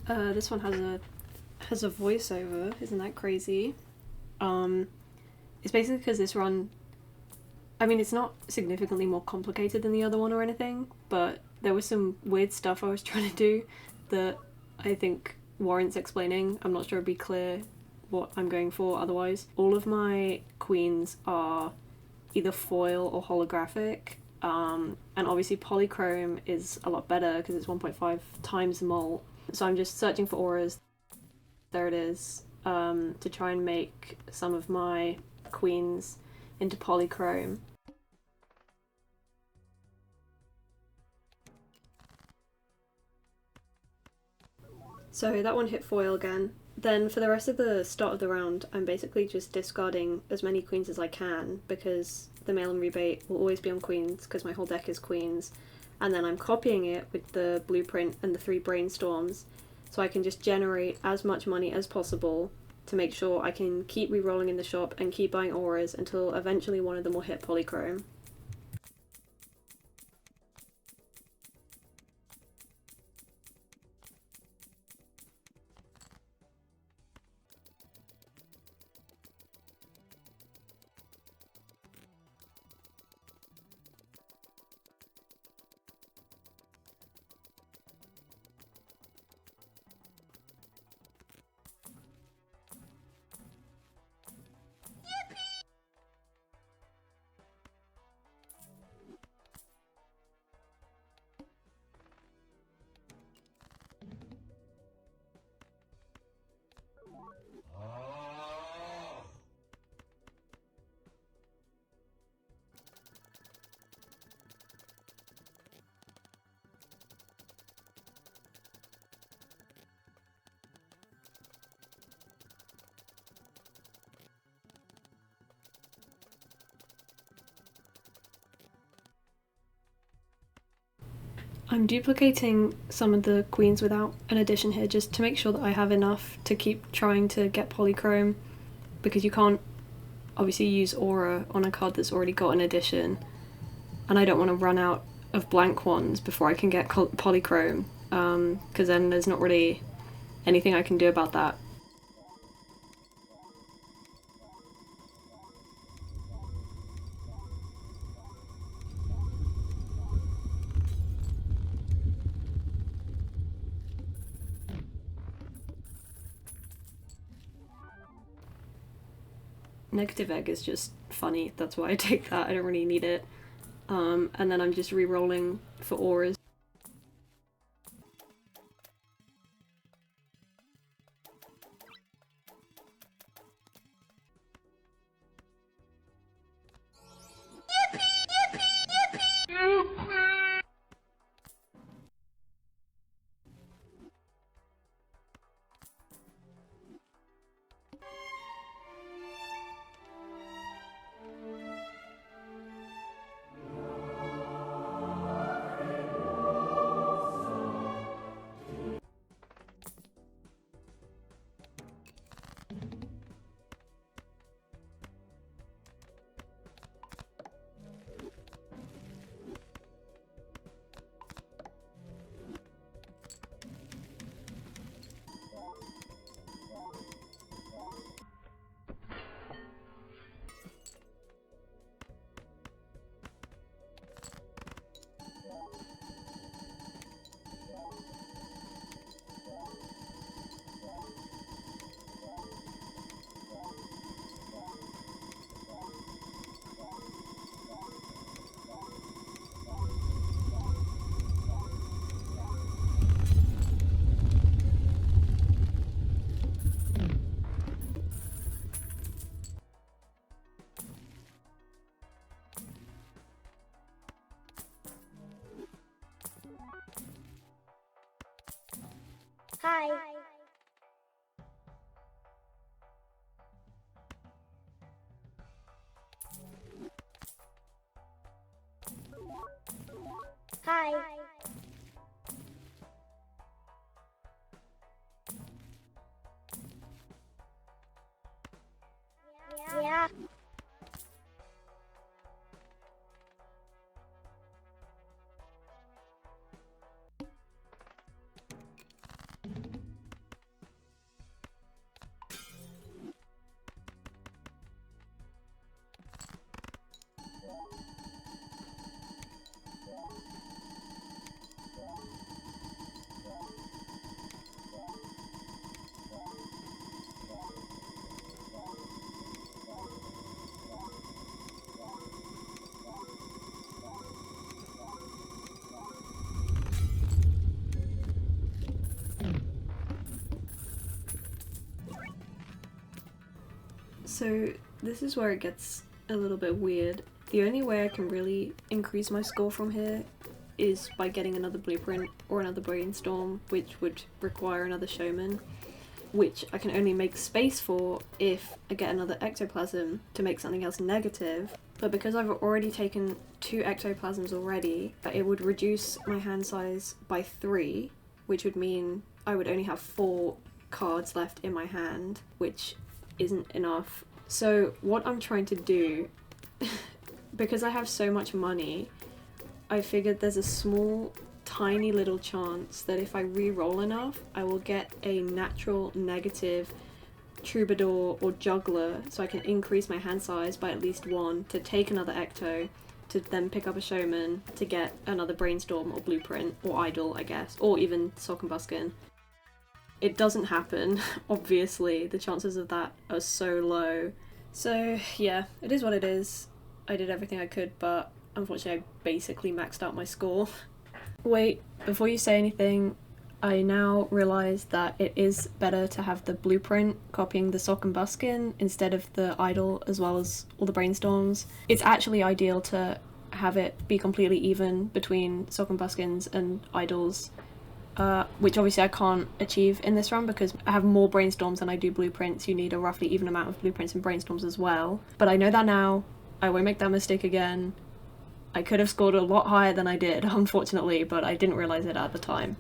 This one has a voiceover. Isn't that crazy? It's basically because this run. I mean, it's not significantly more complicated than the other one or anything, but there was some weird stuff I was trying to do that I think warrants explaining. I'm not sure it'd be clear what I'm going for otherwise. All of my queens are either foil or holographic, and obviously polychrome is a lot better because it's 1.5 times the mole. So I'm just searching for auras. There it is, to try and make some of my queens into polychrome. So that one hit foil again. Then for the rest of the start of the round, I'm basically just discarding as many queens as I can because the mail and rebate will always be on queens because my whole deck is queens. And then I'm copying it with the blueprint and the 3 brainstorms so I can just generate as much money as possible to make sure I can keep re-rolling in the shop and keep buying auras until eventually one of them will hit polychrome. I'm duplicating some of the queens without an addition here just to make sure that I have enough to keep trying to get polychrome, because you can't obviously use aura on a card that's already got an addition, and I don't want to run out of blank ones before I can get polychrome, because then there's not really anything I can do about that. Negative egg is just funny, that's why I take that, I don't really need it. And then I'm just re-rolling for auras. Hi. Hi. Yeah. So this is where it gets a little bit weird. The only way I can really increase my score from here is by getting another blueprint or another brainstorm, which would require another showman, which I can only make space for if I get another ectoplasm to make something else negative. But because I've already taken 2 ectoplasms already, it would reduce my hand size by 3, which would mean I would only have 4 cards left in my hand, which isn't enough. So what I'm trying to do, because I have so much money, I figured there's a small, tiny little chance that if I re-roll enough, I will get a natural negative troubadour or juggler, so I can increase my hand size by at least 1 to take another ecto, to then pick up a showman to get another brainstorm or blueprint or idol, I guess, or even sock and buskin. It doesn't happen, obviously. The chances of that are so low. So yeah, it is what it is. I did everything I could, but unfortunately I basically maxed out my score. Wait, before you say anything, I now realise that it is better to have the blueprint copying the sock and buskin instead of the idol as well as all the brainstorms. It's actually ideal to have it be completely even between sock and buskins and idols, which obviously I can't achieve in this run because I have more brainstorms than I do blueprints. You need a roughly even amount of blueprints and brainstorms as well. But I know that now. I won't make that mistake again. I could have scored a lot higher than I did, unfortunately, but I didn't realise it at the time.